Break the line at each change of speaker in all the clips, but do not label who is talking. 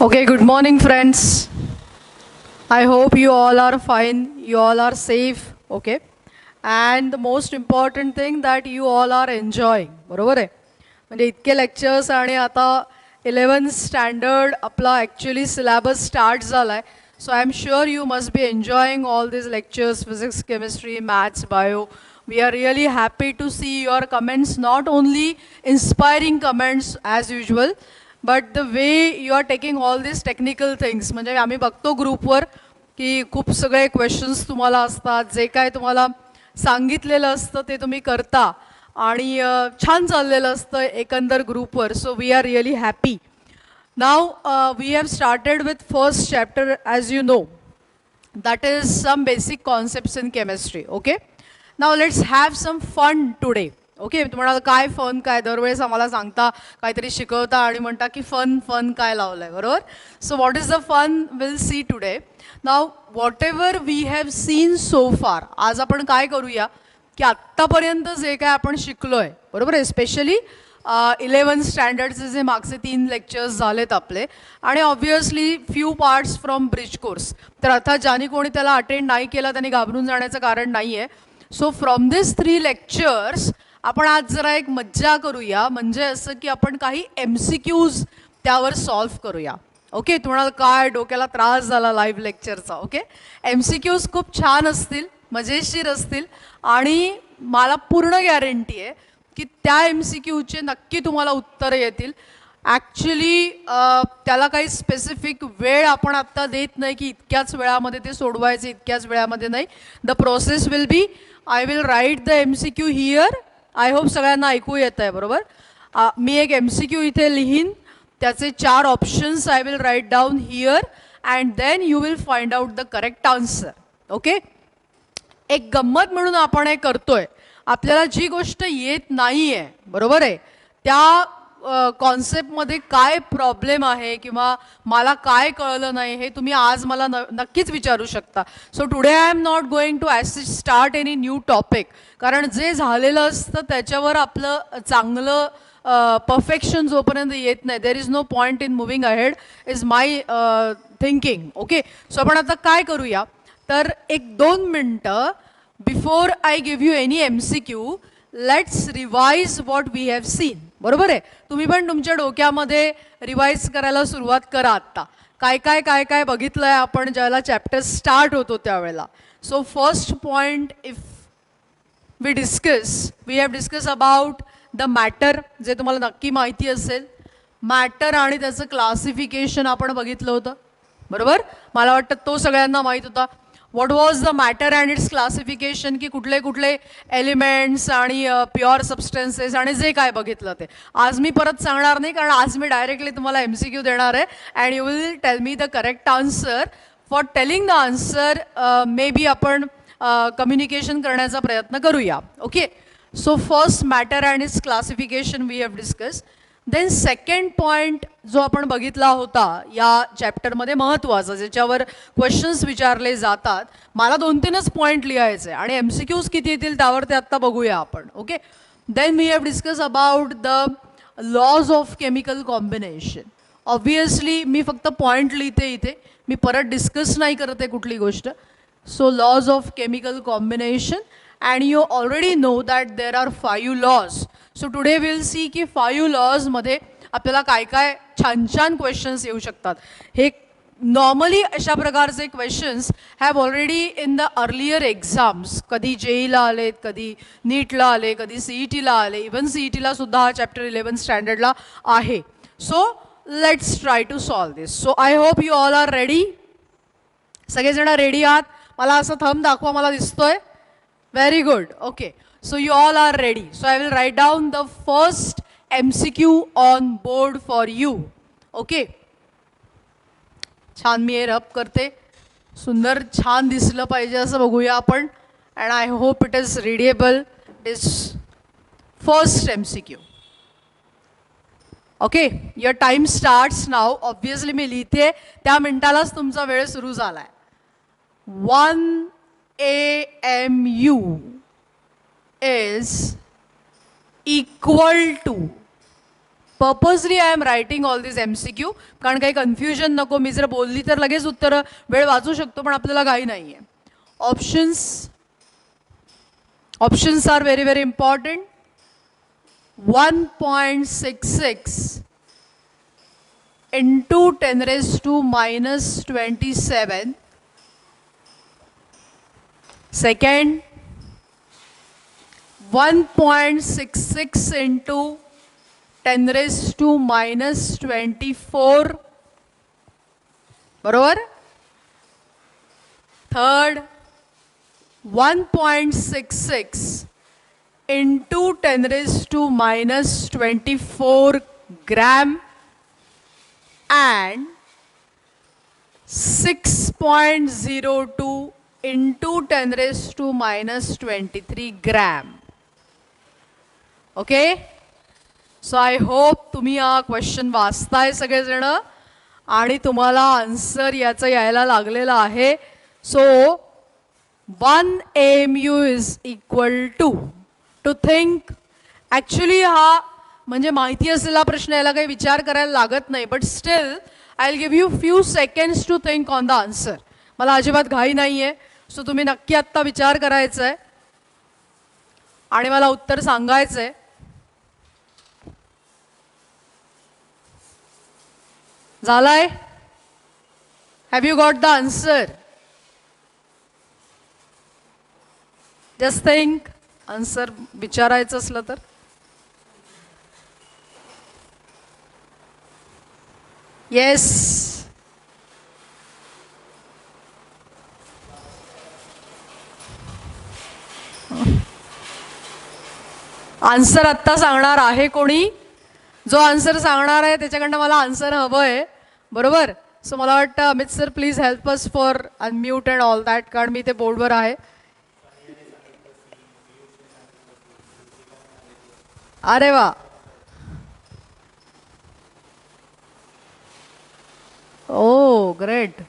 Okay, good morning, friends. I hope you all are fine, you all are safe, okay? And the most important thing that you all are enjoying, बरोबर आहे? म्हणजे इतके lectures आणि आता 11th standard आपला actually syllabus start झाला आहे. So I am sure you must be enjoying all these lectures, physics, chemistry, maths, bio. We are really happy to see your comments, not only inspiring comments as usual, but the way you are taking all this technical things. म्हणजे आम्ही बघतो ग्रुपवर की खूप सगळे questions तुम्हाला असतात, जे काय तुम्हाला सांगितलेलं असतं ते तुम्ही करता आणि छान चाललेलं असतं एकंदर ग्रुपवर. So we are really happy. Now we have started with first chapter as you know, that is some basic concepts in chemistry. Okay, now let's have some fun today. Okay, तुम्हाला काय फन काय, दरवेळेस आम्हाला सांगता काहीतरी शिकवता आणि म्हणता की फन फन काय लावलं आहे, बरोबर? So what is the fun will see today. Now whatever we have seen so far, आज आपण काय करूया की आत्तापर्यंत जे काय आपण शिकलो आहे, बरोबर आहे, स्पेशली 11th स्टँडर्डचे जे मागचे 3 लेक्चर्स झालेत आपले, आणि obviously few parts from bridge course. तर अर्थात ज्याने कोणी त्याला अटेंड नाही केला त्यांनी घाबरून जाण्याचं कारण नाही आहे. सो फ्रॉम दिस 3 लेक्चर्स आपण आज जरा एक मज्जा करूया, म्हणजे असं की आपण काही MCQs त्यावर सॉल्व्ह करूया. ओके, तुम्हाला काय डोक्याला त्रास झाला लाईव्ह लेक्चरचा? ओके, MCQs खूप छान असतील, मजेशीर असतील, आणि मला पूर्ण गॅरंटी आहे की त्या MCQचे नक्की तुम्हाला उत्तरं येतील. ॲक्च्युली त्याला काही स्पेसिफिक वेळ आपण आत्ता देत नाही की इतक्याच वेळामध्ये ते सोडवायचे, इतक्याच वेळामध्ये नाही. The process will be, I will write the MCQ here. I hope सगळ्यांना ऐकू येत आहे, बरोबर? मी एक MCQ इथे लिहीन, त्याचे 4 options I will write down here and then you will find out the correct answer. Okay, एक गंमत म्हणून आपण हे करतोय. आपल्याला जी गोष्ट येत नाही आहे, बरोबर आहे, त्या कॉन्सेप्टमध्ये काय प्रॉब्लेम आहे किंवा मला काय कळलं नाही हे तुम्ही आज मला नक्कीच विचारू शकता. So today I am not going to start any new topic, कारण जे झालेलं असतं त्याच्यावर आपलं चांगलं परफेक्शन जोपर्यंत येत नाही, there is no point in moving ahead, is my thinking. Okay, so आपण आता काय करूया, तर 1-2 मिनटं before I give you any MCQ, let's revise what we have seen. बरोबर आहे, तुम्ही पण तुमच्या डोक्यामध्ये रिवाइज करायला सुरुवात करा आत्ता. काय काय काय काय बघितलं आहे आपण ज्यावेळेला चॅप्टर स्टार्ट होतो त्यावेळेला. So first point, if we have discuss about the matter, जे तुम्हाला नक्की माहिती असेल. मॅटर आणि त्याचं क्लासिफिकेशन आपण बघितलं होतं, बरोबर? मला वाटतं तो सगळ्यांना माहीत होता. What was the matter and its classification, की कुठले कुठले एलिमेंट्स आणि प्युअर सबस्टन्सेस आणि जे काय बघितलं ते आज मी परत सांगणार नाही, कारण आज मी डायरेक्टली तुम्हाला MCQ देणार आहे and you will tell me the correct answer. For telling the answer maybe आपण कम्युनिकेशन करण्याचा प्रयत्न करूया. Okay, so first matter and its classification we have discuss. Then second point जो आपण बघितला होता या चॅप्टरमध्ये महत्त्वाचा, ज्याच्यावर क्वेश्चन्स विचारले जातात, मला 2-3च पॉईंट लिहायचे आणि MCQs किती येतील त्यावर ते आत्ता बघूया आपण. Okay, then we have discuss about the laws of chemical combination. Obviously मी फक्त पॉईंट लिहिते इथे, मी परत डिस्कस नाही करत आहे कुठली गोष्ट. So laws of chemical combination, and you already know that there are 5 laws. So today will see की 5 लॉजमध्ये आपल्याला काय काय छान छान क्वेश्चन्स येऊ शकतात. हे नॉर्मली अशा प्रकारचे questions have already in the earlier exams, कधी JEEला आलेत, कधी नीटला आले, कधी CETला आले, इवन CETला सुद्धा हा चॅप्टर 11th स्टँडर्डला आहे. So let's try to solve this. So I hope you all are ready. सगळेजण रेडी आहात? मला असं थंब दाखवा, मला दिसतोय. Very good. Okay, so you all are ready. So I will write down the first MCQ on board for you. Okay, छान मी हे रब करते, सुंदर छान दिसलं पाहिजे असं बघूया आपण. And I hope it is readable. It is first MCQ. Okay, your time starts now. Obviously मी लिहिते त्या मिनिटालाच तुमचा वेळ सुरू झाला आहे. 1 AMU is equal to purposely I am writing all this MCQ, कारण काही कन्फ्युजन नको. मी जर बोलली तर लगेच उत्तर वेळ वाचू शकतो, पण आपल्याला घाई नाही आहे. Options are very very important. 1.66 into 10 raised to minus 27. Second, 1.66 into 10 raised to minus 24. बरोबर. Third, 1.66 into 10 raised to minus 24 gram and 6.02 into 10 raised to minus 23 gram. Okay. So I hope तुम्ही हा क्वेश्चन वाचताय सगळेजण आणि तुम्हाला answer याचं यायला लागलेलं आहे. So 1 AMU is equal to think. Actually हा म्हणजे माहिती असलेला प्रश्न, याला काही विचार करायला लागत नाही, but still I will give you few seconds to think on the answer. मला अजिबात घाई नाही आहे. सो तुम्ही नक्की आत्ता विचार करायचा आहे आणि मला उत्तर सांगायचं आहे. झालाय? Have you got the answer? Just think. Answer विचारायचं असलं तर. येस. आन्सर आत्ता सांगणार आहे कोणी? जो आन्सर सांगणार आहे त्याच्याकडनं मला आन्सर हवं आहे. बरोबर. सो मला वाटतं Amit sir please help us for unmute and all that, कारण मी ते बोर्डवर आहे. अरे वा. Oh great.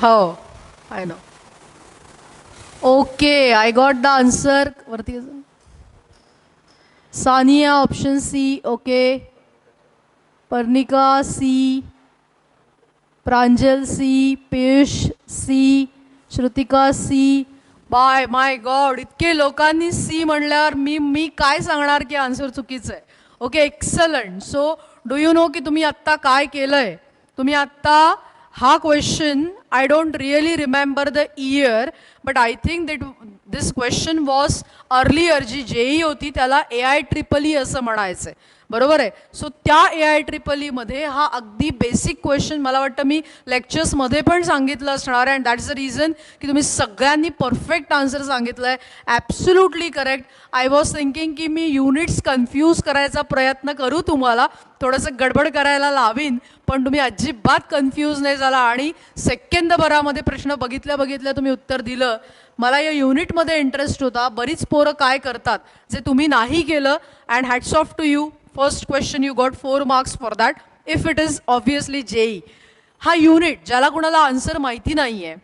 हो, I know. Okay, I got the answer. वरती Sania option C. Okay. Parnika C, Pranjal C, Piyush C, Shrutika C. By my God, इतके लोकांनी सी म्हणल्यावर मी काय सांगणार की आन्सर चुकीचं आहे. Okay, excellent. So do you know की तुम्ही आत्ता काय केलंय? तुम्ही आत्ता हा question, I don't really remember the year, but I think that this question was earlier. JEE JEE होती त्याला AIEEE असं म्हणायचं आहे. बरोबर आहे. सो त्या AIEEE हा अगदी बेसिक क्वेश्चन मला वाटतं मी लेक्चर्समध्ये पण सांगितलं असणार आहे. And that is the reason की तुम्ही सगळ्यांनी परफेक्ट आन्सर सांगितलं आहे. Absolutely correct. I was thinking की मी युनिट्स कन्फ्यूज करायचा प्रयत्न करू, तुम्हाला थोडंसं गडबड करायला लावीन, पण तुम्ही अजिबात कन्फ्यूज नाही झाला आणि सेकंदभरामध्ये प्रश्न बघितल्या तुम्ही उत्तर दिलं. मला या युनिटमध्ये इंटरेस्ट होता. बरीच पोरं काय करतात जे तुम्ही नाही केलं, and hats off to you. First question you got 4 marks for that if it is obviously JEE. हा युनिट ज्याला कुणाला आन्सर माहिती नाही आहे,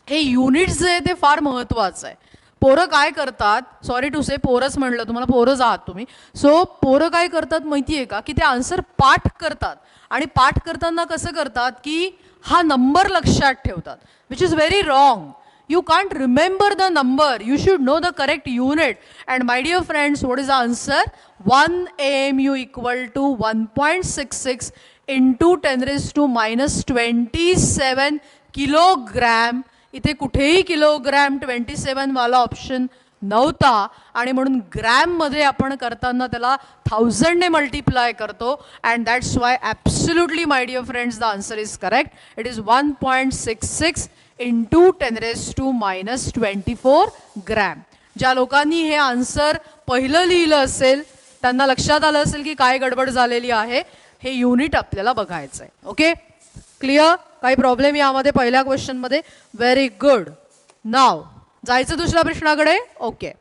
हे युनिट्स जे आहे ते फार महत्त्वाचं आहे. पोरं काय करतात, सॉरी टू से पोरंच म्हणलं, तुम्हाला पोरंच आहात तुम्ही. सो पोरं काय करतात माहिती आहे का, की ते आन्सर पाठ करतात आणि पाठ करताना कसं करतात की हा नंबर लक्षात ठेवतात, which is very wrong. You can't remember the number. You should know the correct unit. And my dear friends, what is the answer? 1 AMU equal to 1.66 into 10 raised to minus 27 kilogram. इथे कुठेही kilogram 27 वाला option नव्हता आणि म्हणून ग्रॅममध्ये आपण करताना त्याला 1000ने मल्टिप्लाय करतो. And that's why absolutely my dear friends the answer is correct. It is 1.66 into 10 raised to minus 24 gram. ज्या लोकांनी हे आन्सर पहिलं लिहिलं असेल त्यांना लक्षात आलं असेल की काय गडबड झालेली आहे. हे युनिट आपल्याला बघायचं आहे. Okay, clear? काही प्रॉब्लेम यामध्ये पहिल्या क्वेश्चनमध्ये? Very good. नाव जायचं दुसऱ्या प्रश्नाकडे. Okay,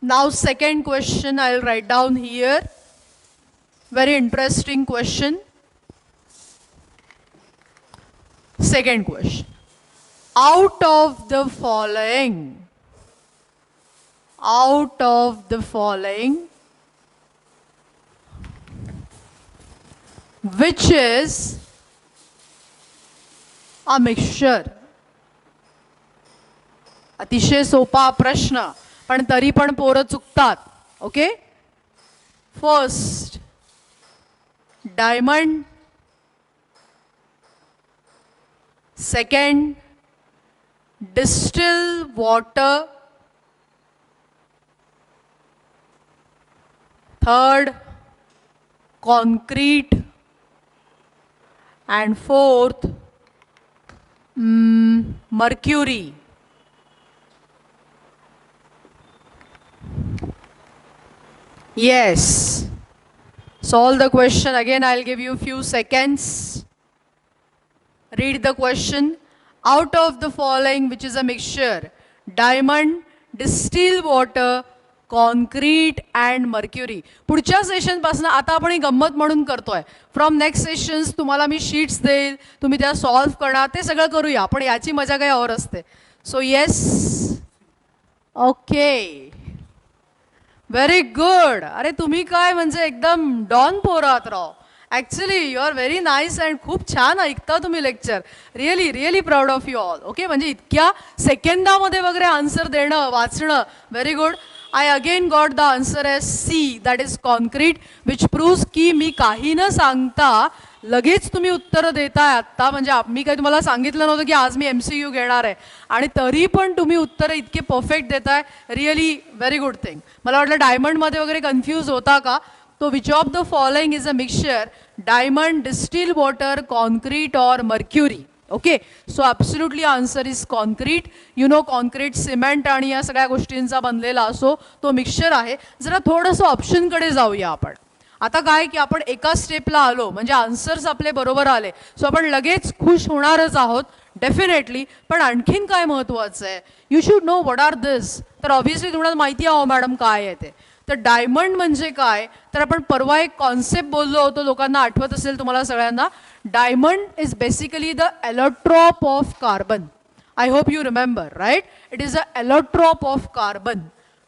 now second question I will write down here. Very interesting question. Second question. Out of the following, out of the following which is a mixture? अतिशय सोपा प्रश्न, पण तरी पण पोरं चुकतात. Okay, first diamond, second distil water, third concrete, and fourth mercury. Yes. Solve the question. Again, I'll give you a few seconds. Read the question. Out of the following, which is a mixture? Diamond, distilled water, concrete and mercury. पुढच्या सेशनपासून आता आपण ही गंमत म्हणून करतोय. From next sessions तुम्हाला मी sheets देईल, तुम्ही त्या सॉल्व्ह करणार, ते सगळं करूया, पण याची मजा काही और असते. So yes, okay, very good. अरे तुम्ही काय म्हणजे एकदम डॉन पोरात राव. Actually you are very nice and खूप छान ऐकता तुम्ही lecture. Really really proud of you all. Okay, म्हणजे इतक्या सेकंदामध्ये वगैरे आन्सर देणं, वाचणं, very good. I again got the answer as C, that is concrete, which proves की मी काही न सांगता लगेच तुम्ही उत्तर देताय आत्ता. म्हणजे मी काही तुम्हाला सांगितलं नव्हतं की आज मी MCQ घेणार आहे, आणि तरी पण तुम्ही उत्तरं इतके परफेक्ट देताय. Really very good thing. मला वाटलं डायमंडमध्ये वगैरे कन्फ्यूज होता का. तो which of the following is a mixture? Diamond, distil water, concrete और mercury. Okay, so absolutely answer is concrete. You know, concrete cement आणि या सगळ्या गोष्टींचा बनलेला असो तो मिक्सचर आहे. जरा थोडंसं ऑप्शनकडे जाऊया आपण. आता काय की आपण एका स्टेपला आलो म्हणजे आन्सर्स आपले बरोबर आले, सो आपण लगेच खुश होणारच आहोत डेफिनेटली. पण आणखीन काय महत्त्वाचं आहे, you should know what are this. तर ऑब्व्हियसली तुम्हाला माहिती आहे मॅडम काय आहे ते. तर डायमंड म्हणजे काय, तर आपण परवा एक कॉन्सेप्ट बोललो होतो, लोकांना आठवत असेल तुम्हाला सगळ्यांना. Diamond is basically the allotrope of carbon. I hope you remember, right? It is a allotrope of carbon.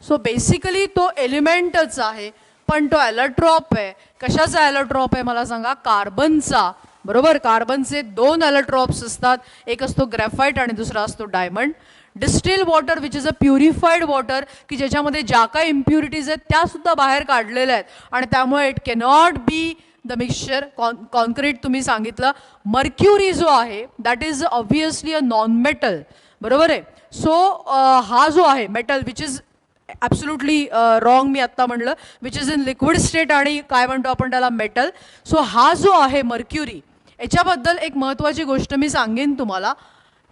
So basically तो एलिमेंटच आहे, पण तो एलोट्रॉप आहे. कशाचा एलोट्रॉप आहे मला सांगा? कार्बनचा. बरोबर, कार्बनचे 2 एलोट्रॉप्स असतात, एक असतो ग्रॅफाईट आणि दुसरा असतो diamond. Distil water which is a purified water, की ज्याच्यामध्ये ज्या काही इम्प्युरिटीज आहेत त्या सुद्धा बाहेर काढलेल्या आहेत, आणि त्यामुळे it cannot be the mixture. Concrete तुम्ही सांगितलं. मर्क्युरी जो आहे that is obviously a non metal. बरोबर आहे. सो हा जो आहे metal which is absolutely wrong मी आत्ता म्हणलं, which is in liquid state, आणि काय म्हणतो आपण त्याला? मेटल. सो हा जो आहे मर्क्युरी, याच्याबद्दल एक महत्त्वाची गोष्ट मी सांगेन तुम्हाला.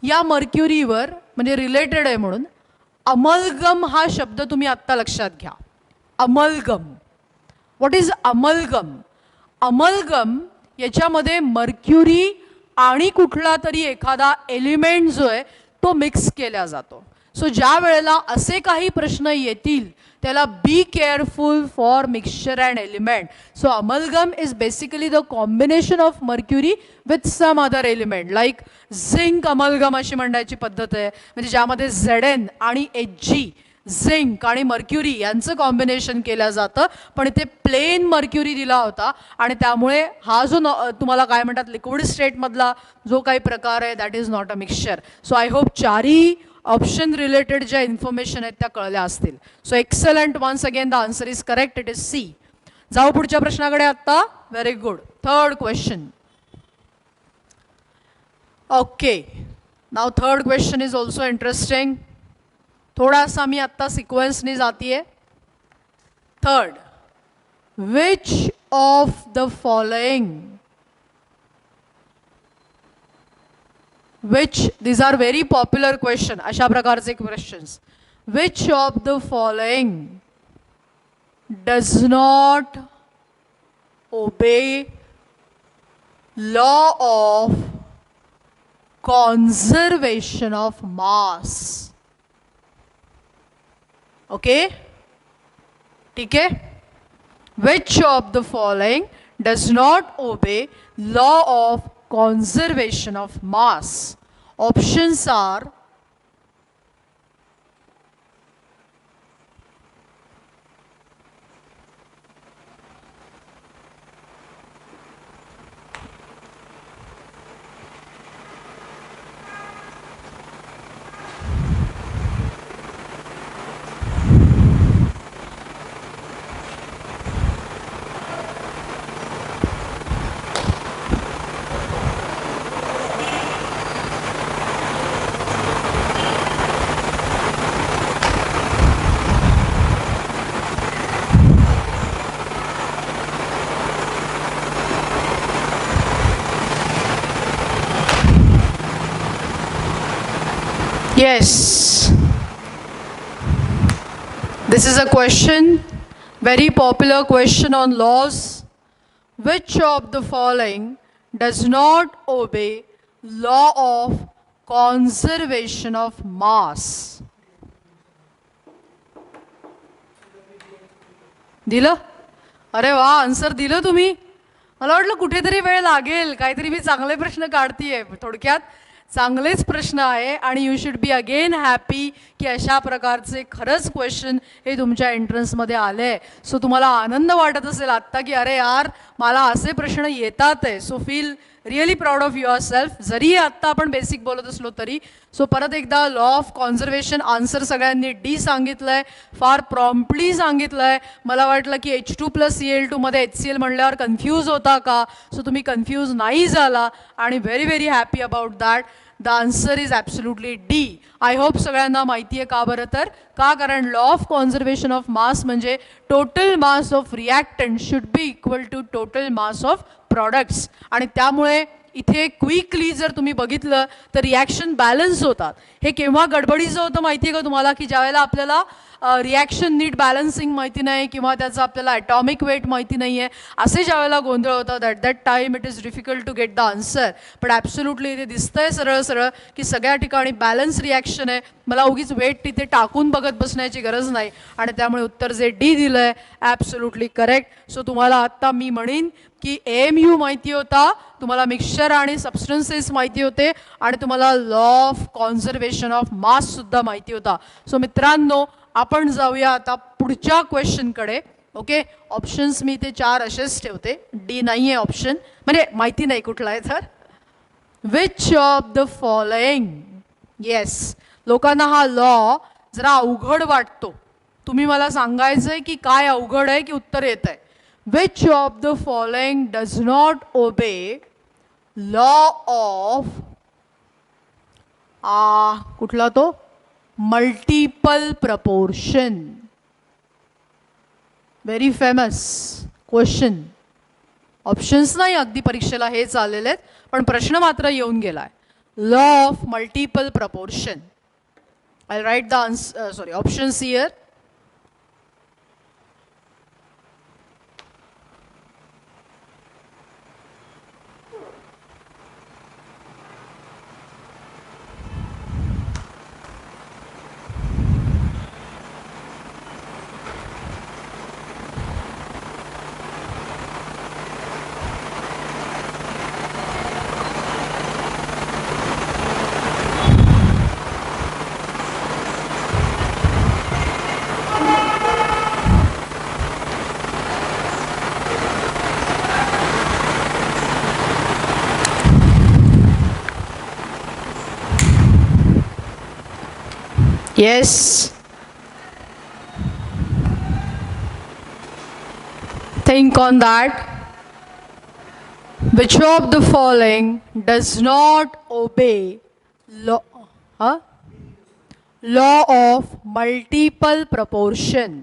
या मर्क्युरीवर म्हणजे रिलेटेड आहे म्हणून अमलगम हा शब्द तुम्ही आत्ता लक्षात घ्या. Amalgam. What is amalgam? Amalgam याच्यामध्ये मर्क्युरी आणि कुठला तरी एखादा एलिमेंट जो आहे तो मिक्स केला जातो. सो ज्या वेळेला असे काही प्रश्न येतील त्याला be careful for mixture and element. So amalgam is basically the combination of mercury with some other element, like zinc amalgam अशी म्हणण्याची पद्धत आहे, म्हणजे ज्यामध्ये Zn आणि Hg, झिंक आणि मर्क्युरी यांचं कॉम्बिनेशन केलं जातं. पण इथे प्लेन मर्क्युरी दिला होता, आणि त्यामुळे हा जो तुम्हाला काय म्हणतात लिक्विड स्टेटमधला जो काही प्रकार आहे that is not a mixture. So I hope चारही ऑप्शन रिलेटेड ज्या इन्फॉर्मेशन आहेत त्या कळल्या असतील. So excellent. Once again the answer is correct. It is C. जाऊ पुढच्या प्रश्नाकडे आत्ता. Very good. Third question. Okay, now third question is also interesting. थोडासा मी आत्ता सिक्वेन्सनी जातीये. Third, which of the following, which, these are very popular question, अशा प्रकारचे questions. Which of the following does not obey law of conservation of mass? Okay, ठीक है? Which of the following does not obey law of conservation of mass? Options are Yes. This is a question, very popular question on laws. Which of the following does not obey law of conservation of mass? दिलं? अरे वा, answer दिलं तुम्ही. मला वाटलं कुठेतरी वेळ लागेल, काहीतरी मी चांगले प्रश्न काढतीये. थोडक्यात चांगलेच प्रश्न आहे आणि you should be again happy की अशा प्रकारचे खरंच क्वेश्चन हे तुमच्या एंट्रन्समध्ये आले आहे. सो तुम्हाला आनंद वाटत असेल आत्ता की अरे यार मला असे प्रश्न येतात आहे. So feel really proud of your self. जरी आत्ता आपण बेसिक बोलत असलो तरी. सो परत एकदा लॉ ऑफ कॉन्झर्वेशन आन्सर सगळ्यांनी डी सांगितलं आहे, फार प्रॉम्प्टली सांगितलं आहे. मला वाटलं की H2+Cl2मध्ये HCl म्हणल्यावर कन्फ्यूज होता का. सो तुम्ही कन्फ्यूज नाही झाला आणि very very happy about that. The answer is absolutely D. I hope सगळ्यांना माहिती आहे. का बरं तर का, कारण law of conservation of mass म्हणजे total mass of reactant should be equal to total mass of products. आणि त्यामुळे इथे क्विकली जर तुम्ही बघितलं तर रिॲक्शन बॅलन्स होतात. हे केव्हा गडबडीचं होतं माहिती आहे का तुम्हाला, की ज्यावेळेला आपल्याला रिॲक्शन नीट बॅलन्सिंग माहिती नाही किंवा त्याचं आपल्याला ॲटॉमिक वेट माहिती नाही आहे, असे ज्यावेळेला गोंधळ होतात at that time it is difficult to get the answer. पण ॲब्सोल्युटली इथे दिसतंय सरळ सरळ की सगळ्या ठिकाणी बॅलन्स रिॲक्शन आहे. मला उगीच वेट तिथे टाकून बघत बसण्याची गरज नाही आणि त्यामुळे उत्तर जे डी दिलं आहे ॲब्सोल्युटली करेक्ट. सो तुम्हाला आत्ता मी म्हणेन की AMU माहिती होता, तुम्हाला मिक्सचर आणि सबस्टन्सेस माहिती होते आणि तुम्हाला लॉ ऑफ कॉन्झर्वेशन ऑफ माससुद्धा माहिती होता. सो मित्रांनो आपण जाऊया आता पुढच्या क्वेश्चनकडे. ओके, ऑप्शन्स मी ते 4 असेच ठेवते. डी नाही आहे ऑप्शन, म्हणजे माहिती नाही कुठला आहे तर. Which of the following. Yes, लोकांना हा लॉ जरा अवघड वाटतो. तुम्ही मला सांगायचं आहे की काय अवघड आहे की उत्तर येत आहे. Which of the following does not obey law of कुठला तो multiple proportion. Very famous question. Options नाही अगदी परीक्षेला हे चाललेले आहेत, पण प्रश्न मात्र येऊन गेलाय. Law of multiple proportion. I write the answer, options here. Yes. Think on that. Which of the following does not obey law of multiple proportion?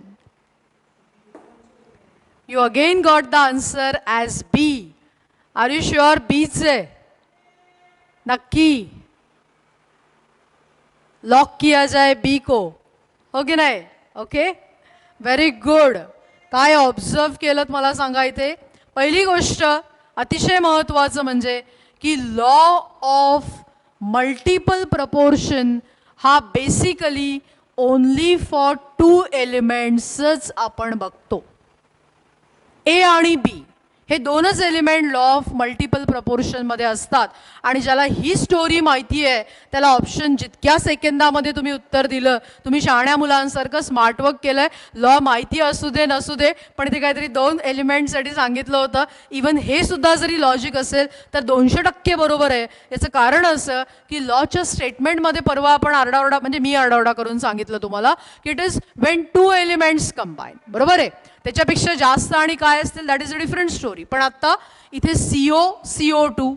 You again got the answer as B. Are you sure B से? नक्की lock KIA जाए बी को, हो की नाही. Okay, very good. काय observe केलं मला सांगा इथे. पहिली गोष्ट अतिशय महत्त्वाचं म्हणजे की लॉ ऑफ मल्टिपल प्रपोर्शन हा बेसिकली ओनली फॉर 2 एलिमेंट्सच आपण बघतो. ए आणि बी हे 2च एलिमेंट लॉ ऑफ मल्टिपल प्रपोर्शनमध्ये असतात. आणि ज्याला ही स्टोरी माहिती आहे त्याला ऑप्शन जितक्या सेकंदामध्ये तुम्ही उत्तर दिलं, तुम्ही शहाण्या मुलांसारखं स्मार्टवर्क केलं आहे. लॉ माहिती असू दे नसू दे, पण इथे काहीतरी 2 एलिमेंटसाठी सांगितलं होतं. इवन हे सुद्धा जरी लॉजिक असेल तर 200% बरोबर आहे. याचं कारण असं की लॉच्या स्टेटमेंटमध्ये परवा आपण आरडाओरडा, म्हणजे मी आरडाओरडा करून सांगितलं तुम्हाला की it is Wien 2 elements combine. बरोबर आहे. त्याच्यापेक्षा जास्त आणि काय असतील that is a different story. पण आता इथे CO CO2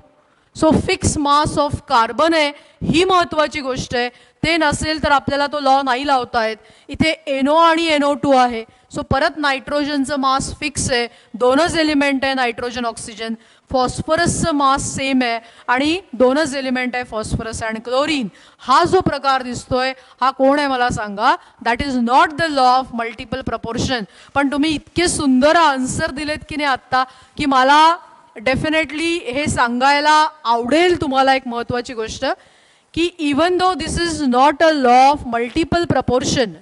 so fix mass of carbon आहे, ही महत्त्वाची गोष्ट आहे. ते नसेल तर आपल्याला तो लॉ नाही लावता येत. इथे NO आणि NO2 आहे. सो परत नायट्रोजनचं मास फिक्स आहे, दोनच एलिमेंट आहे नायट्रोजन ऑक्सिजन. फॉस्फरसचं मास सेम आहे आणि दोनच एलिमेंट आहे फॉस्फरस अँड क्लोरीन. हा जो प्रकार दिसतोय हा कोण आहे मला सांगा? That is not the law of multiple proportion. पण तुम्ही इतके सुंदर आन्सर दिलेत की नाही आत्ता, की मला डेफिनेटली हे सांगायला आवडेल तुम्हाला एक महत्त्वाची गोष्ट, की even though this is not a law of multiple proportion,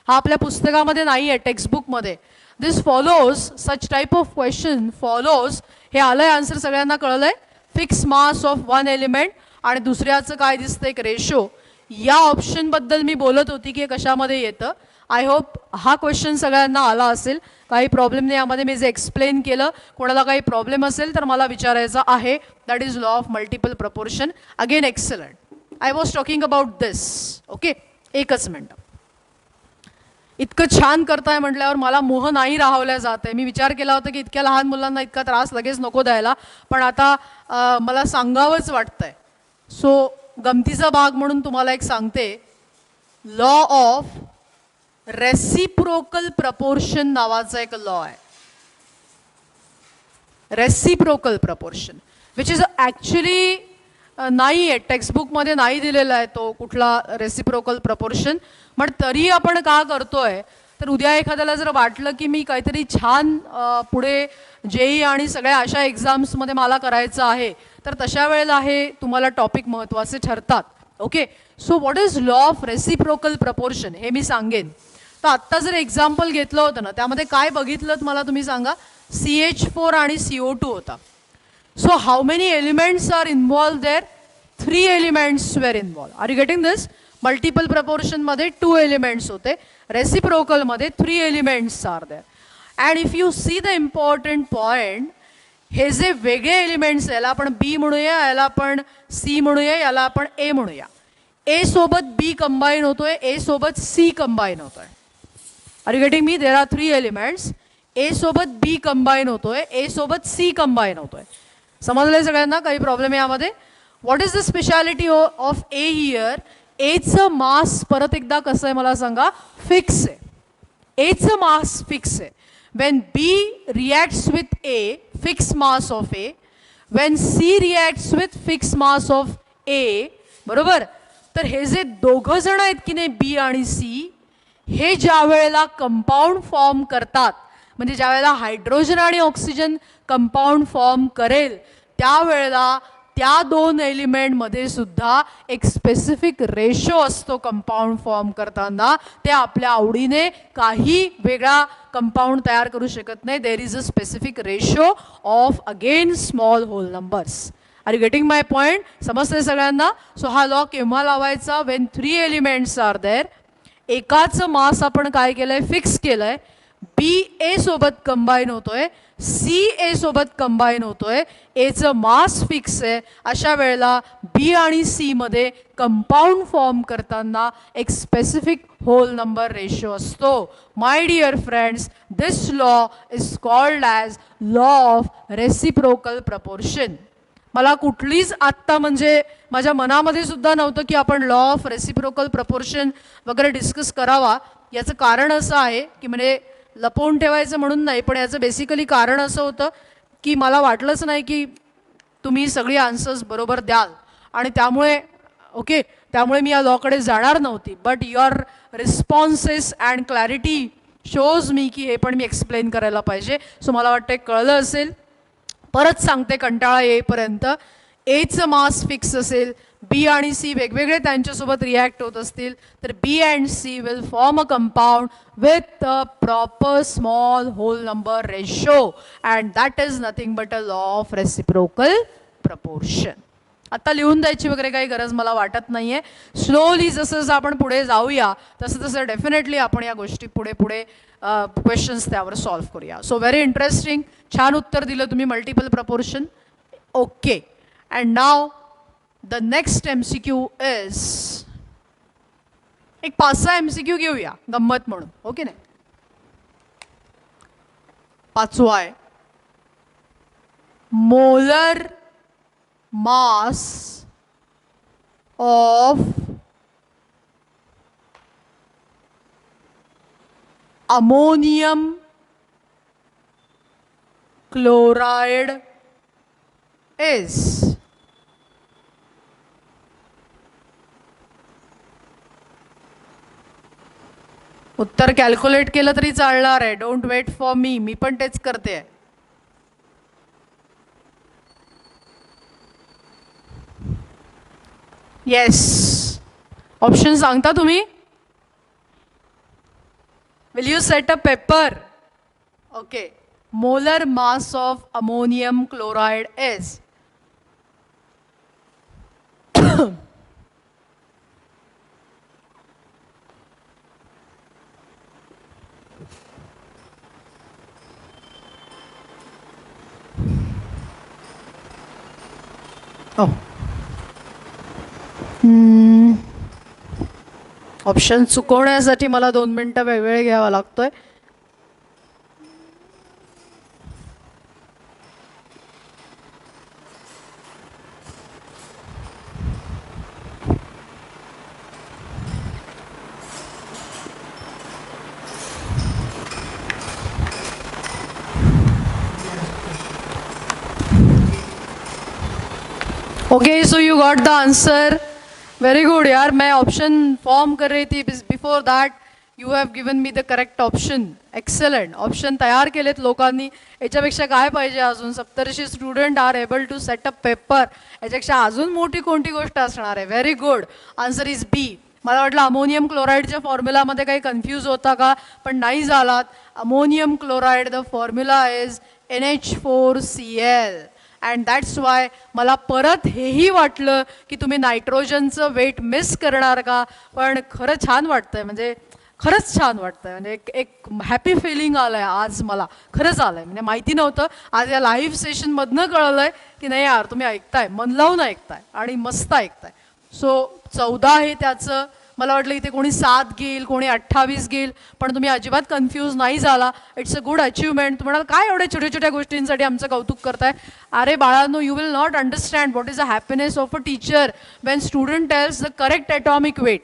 हा आपल्या पुस्तकामध्ये नाही आहे, टेक्स्टबुकमध्ये. This follows such type of question follows, हे आलंय आन्सर सगळ्यांना कळलंय. Fix mass of one element आणि दुसऱ्याचं काय दिसतं एक रेशो. या ऑप्शनबद्दल मी बोलत होती की कशामध्ये येतं. आय होप हा क्वेश्चन सगळ्यांना आला असेल. काही प्रॉब्लेम नाही यामध्ये, मी जे एक्सप्लेन केलं. कोणाला काही प्रॉब्लेम असेल तर मला विचारायचं आहे. That is law of multiple proportion. Again excellent. I was talking about this. Okay, एकच मिनटं. इतकं छान करताय म्हटल्यावर मला मोह नाही राहवल्या जात आहे. मी विचार केला होता की इतक्या लहान मुलांना इतका त्रास लगेच नको द्यायला, पण आता मला सांगावंच वाटतंय. सो गमतीचा भाग म्हणून तुम्हाला एक सांगते. लॉ ऑफ रेसिप्रोकल प्रपोर्शन नावाचा एक लॉ आहे. Reciprocal proportion which is actually नाही आहे, टेक्स्टबुकमध्ये नाही दिलेला आहे तो कुठला रेसिप्रोकल प्रपोर्शन. पण तरी आपण का करतोय, तर उद्या एखाद्याला जर वाटलं की मी काहीतरी छान पुढे JEE आणि सगळ्या अशा एक्झाम्समध्ये मला करायचं आहे, तर तशा वेळेला हे तुम्हाला टॉपिक महत्त्वाचे ठरतात. Okay, so what is law of reciprocal proportion हे मी सांगेन. तर आत्ता जर एक्झाम्पल घेतलं होतं ना, त्यामध्ये काय बघितलं मला तुम्ही सांगा. CH4 आणि CO2 होता. So how many elements are involved there? 3 elements were involved. Are you getting this? Multiple proportion मध्ये 2 elements होते. Reciprocal मध्ये 3 elements are there. And if you see the important point, हे जे वेगळे एलिमेंट्स, याला आपण B म्हणूया, याला आपण C म्हणूया, याला आपण A म्हणूया. A सोबत B कंबाईन होतोय, A सोबत C कंबाईन होतोय. Are you getting me? There are 3 elements. A सोबत B कंबाईन होतोय, A सोबत C कंबाईन होतोय. समजलंय सगळ्यांना? काही प्रॉब्लेम यामध्ये? What is the speciality of A here? एचं मास परत एकदा कसं आहे मला सांगा? फिक्स आहे. एचं मास फिक्स आहे. Wien B reacts with A, fix mass of A. Wien C reacts with fix mass of A, बरोबर? तर हे जे दोघं जण आहेत की नाही, B आणि C, हे ज्या वेळेला कंपाऊंड फॉर्म करतात, म्हणजे ज्या वेळेला हायड्रोजन आणि ऑक्सिजन कंपाऊंड फॉर्म करेल, त्यावेळेला त्या 2 एलिमेंटमध्ये सुद्धा एक स्पेसिफिक रेशो असतो कंपाऊंड फॉर्म करताना. ते आपल्या आवडीने काही वेगळा कंपाऊंड तयार करू शकत नाही. There is a specific ratio of again small whole numbers. Are you getting my point? समजतंय सगळ्यांना? सो हा लॉ केव्हा लावायचा? When 3 elements are there. एकाचं मास आपण काय केलंय? फिक्स केलंय. BA सोबत कंबाईन होतोय, CA सोबत कंबाईन होतोय, एचं मास फिक्स आहे. अशा वेळेला B आणि C मध्ये कंपाऊंड फॉर्म करताना एक स्पेसिफिक होल नंबर रेशो असतो. My dear friends, this law is called as law of reciprocal proportion. मला कुठलीच आत्ता म्हणजे माझ्या मनामध्ये सुद्धा नव्हतं की आपण लॉ ऑफ रेसिप्रोकल प्रपोर्शन वगैरे डिस्कस करावा. याचं कारण असं आहे की म्हणजे लपवून ठेवायचं म्हणून नाही, पण याचं बेसिकली कारण असं होतं की मला वाटलंच नाही की तुम्ही सगळी आन्सर्स बरोबर द्याल, आणि त्यामुळे मी या लॉकडे जाणार नव्हती. But your responses and clarity shows मी की हे पण मी एक्सप्लेन करायला पाहिजे. सो मला वाटतं कळलं असेल. परत सांगते कंटाळा येईपर्यंत. एचं मास फिक्स असेल, B आणि C वेगवेगळे त्यांच्यासोबत रिॲक्ट होत असतील, तर B and C will form a compound with a proper small whole number ratio, and that is nothing but a law of reciprocal proportion. आता लिहून द्यायची वगैरे काही गरज मला वाटत नाही आहे. स्लोली जसं आपण पुढे जाऊया तसं डेफिनेटली आपण या गोष्टी पुढे क्वेश्चन्स त्यावर सॉल्व्ह करूया. So very interesting. छान उत्तर दिलं तुम्ही multiple proportion. Okay, and now the next MCQ is, एक 5-6 MCQ घेऊया गंमत म्हणून. ओके नाही? 5वा आहे molar mass of ammonium chloride is? उत्तर कॅल्क्युलेट केलं तरी चालणार आहे. डोंट वेट फॉर मी पण तेच करते. येस, ऑप्शन सांगता तुम्ही? Will you set a paper? Okay. Molar mass of ammonium chloride is? Option चुकवण्यासाठी मला 2 मिनिटं वेळ घ्यावा लागतोय. Okay, so you got the answer. Very good यार. मैं ऑप्शन फॉर्म कर रही थी before that. You have given me the correct option. Excellent. Option तयार केलेत लोकांनी. याच्यापेक्षा काय पाहिजे अजून? 70 student are able to set up paper. याच्यापेक्षा अजून मोठी कोणती गोष्ट असणार आहे? Very good. आन्सर इज बी. मला वाटलं अमोनियम क्लोराईडच्या फॉर्म्युलामध्ये काही कन्फ्यूज होता का, पण नाही झालात. Ammonium chloride the formula is NH4Cl. And that's Y मला परत हेही वाटलं की तुम्ही नायट्रोजनचं वेट मिस करणार का, पण खरं छान वाटतंय. म्हणजे खरंच छान वाटतंय. म्हणजे एक हॅपी फिलिंग आलं आहे आज मला. खरंच आलं आहे. म्हणजे माहिती नव्हतं. आज या लाईव्ह सेशनमधनं कळलं आहे की नाही यार, तुम्ही ऐकताय, मन लावून ऐकताय आणि मस्त ऐकताय. सो 14 आहे त्याचं. मला वाटलं इथे कोणी 7 घेईल, कोणी 28 घेईल, पण तुम्ही अजिबात कन्फ्यूज नाही झाला. It's a good achievement. तुम्हाला काय एवढ्या छोट्या छोट्या गोष्टींसाठी आमचं कौतुक करताय? अरे बाळांनो, you will not understand what is the happiness of a teacher when student tells the correct atomic weight.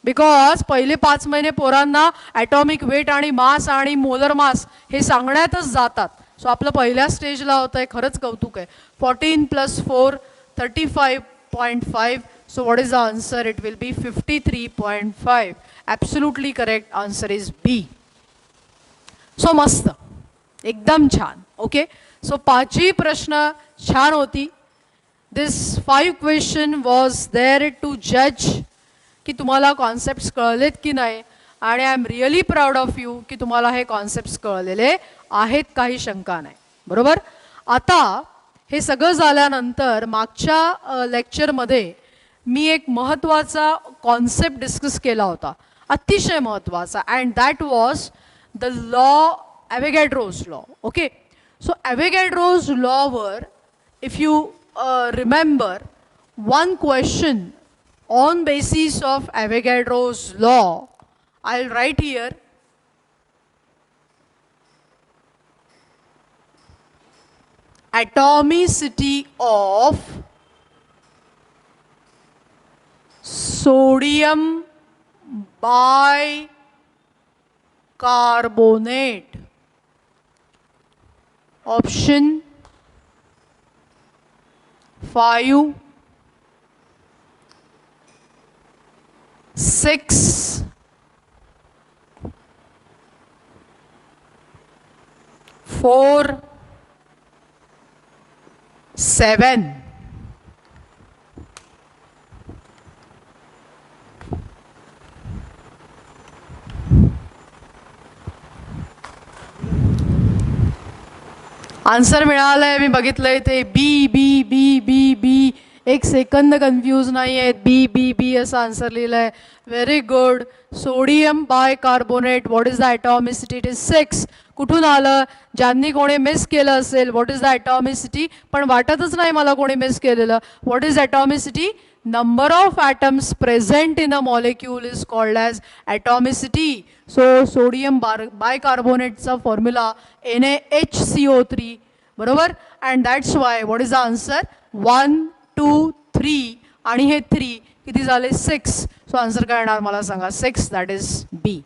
Because पहिले 5 महिने पोरांना ॲटॉमिक वेट आणि मास आणि मोलर मास हे सांगण्यातच जातात. सो आपलं पहिल्या स्टेजला होतं आहे. खरंच कौतुक आहे. 14 + 4 35.5. So what is the answer? It will be 53.5. Absolutely correct. Answer is B. So मस्त, एकदम छान. ओके, सो 5ही प्रश्न छान होती. दिस 5 क्वेश्चन वॉज देअर टू जज की तुम्हाला कॉन्सेप्ट्स कळलेत की नाही. आणि I am really proud of you की तुम्हाला हे कॉन्सेप्ट्स कळलेले आहेत, काही शंका नाही. बरोबर. आता हे सगळं झाल्यानंतर मागच्या लेक्चरमध्ये मी एक महत्त्वाचा कॉन्सेप्ट डिस्कस केला होता, अतिशय महत्त्वाचा. And that was the law, Avogadro's law. Okay, so Avogadro's लॉवर if you remember one question on basis of Avogadro's law, I will write here. Atomicity of sodium bicarbonate. Option 5, 6, 4, 7. Answer मिळालंय. मी बघितलंय इथे बी बी बी बी बी. एक सेकंद कन्फ्यूज नाही आहेत. बी बी बी असं answer लिहिलं आहे. Very good. Sodium bicarbonate, what is the atomicity? It is 6. कुठून आलं? ज्यांनी कोणी मिस केलं असेल व्हॉट इज द ॲटॉमिसिटी, पण वाटतच नाही मला कोणी मिस केलेलं. What is atomicity? Number of atoms present in a molecule is called as atomicity. So sodium बायकार्बोनेटचा फॉर्म्युला NaHCO3. बरोबर. And that's why what is the answer? 1 2 3 आणि हे 3 किती झाले 6. सो आन्सर काय येणार मला सांगा 6. That is B.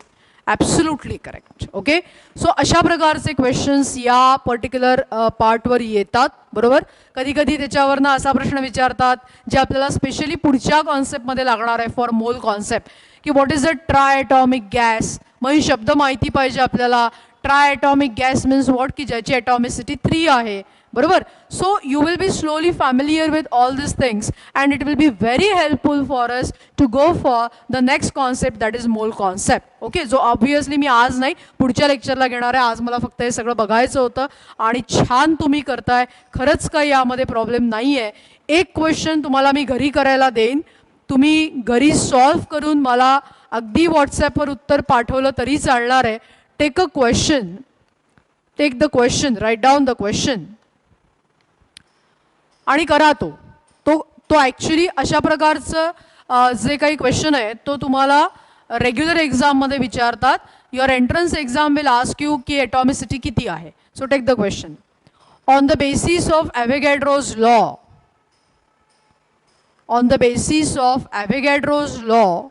Absolutely correct. Okay. So अशा प्रकारचे क्वेश्चन्स या पर्टिक्युलर पार्टवर येतात बरोबर. कधी कधी त्याच्यावरनं असा प्रश्न विचारतात जे आपल्याला स्पेशली पुढच्या कॉन्सेप्टमध्ये लागणार आहे फॉर मोल कॉन्सेप्ट की what is a triatomic gas. मग ही शब्द माहिती पाहिजे आपल्याला. Triatomic gas means what की ज्याची ॲटॉमिसिटी 3 आहे बरोबर. So you will be slowly familiar with all this things and it will be very helpful for us to go for the next concept that is mole concept. Okay. जो obviously मी आज नाही पुढच्या लेक्चरला घेणार आहे. आज मला फक्त हे सगळं बघायचं होतं आणि छान तुम्ही करताय. खरंच काही यामध्ये प्रॉब्लेम नाही आहे. एक क्वेश्चन तुम्हाला मी घरी करायला देईन. तुम्ही घरी सॉल्व्ह करून मला अगदी व्हॉट्सॲपवर उत्तर पाठवलं तरी चालणार आहे. Take a question. Take the question. Write down the question आणि करा तो तो तो ॲक्च्युली अशा प्रकारचं जे काही क्वेश्चन आहे तो तुम्हाला रेग्युलर एक्झाममध्ये विचारतात. Your entrance exam will ask you की ॲटॉमिसिटी किती आहे. So take the question. On the basis of Avogadro's law. On the basis of Avogadro's law.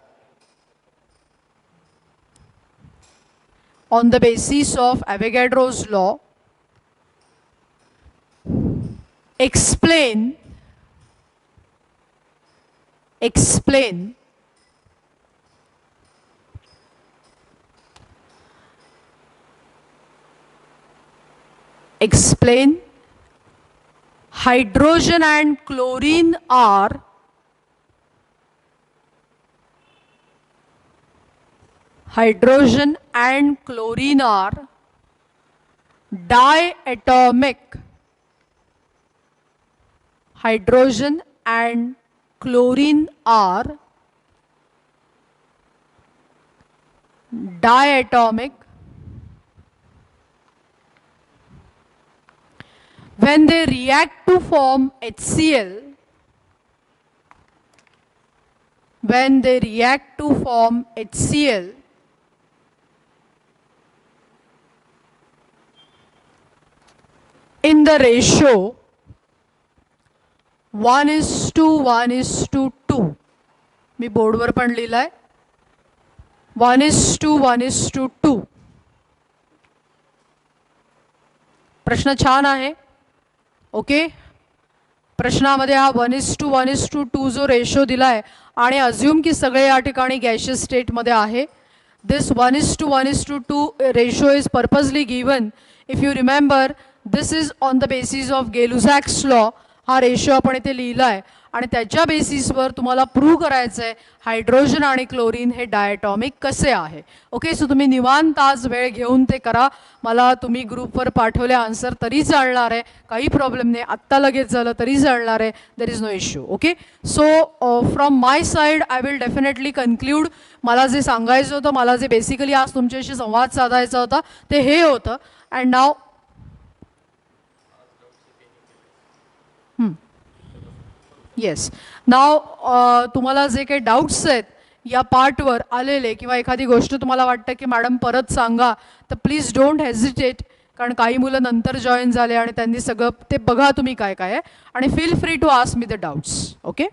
On the basis of Avogadro's law, explain hydrogen and chlorine are diatomic. Hydrogen and chlorine are diatomic when they react to form HCl. When they react to form HCl, in the ratio 1:1:2. मी बोर्डवर पण लिहिलंय 1:1:2. प्रश्न छान आहे. Okay. प्रश्नामध्ये हा 1:1:2 जो ratio दिलाय आणि अज्युम की सगळे या ठिकाणी गॅशियस स्टेटमध्ये आहे. This 1:1:2 ratio is purposely given. If you remember this is on the basis of Gay Lussac's law. हा रेशो आपण इथे लिहिला आहे आणि त्याच्या बेसिसवर तुम्हाला प्रूव्ह करायचं आहे हायड्रोजन आणि क्लोरीन हे डायटॉमिक कसे आहे. ओके. सो तुम्ही निवांत आज वेळ घेऊन ते करा. मला तुम्ही ग्रुपवर पाठवले आन्सर तरी चालणार आहे. काही प्रॉब्लेम नाही. आत्ता लगेच झालं तरी चालणार आहे. There is no issue. Okay. So from my side I will definitely conclude. मला जे सांगायचं होतं, मला जे बेसिकली आज तुमच्याशी संवाद साधायचा होता ते हे होतं. And now yes. नाव तुम्हाला जे काही डाऊट्स आहेत या पार्टवर आलेले किंवा एखादी गोष्ट तुम्हाला वाटतं की मॅडम परत सांगा तर प्लीज डोंट हेजिटेट. कारण काही मुलं नंतर जॉईन झाले आणि त्यांनी सगळं ते बघा तुम्ही काय काय आहे आणि feel free to ask me the doubts. Okay.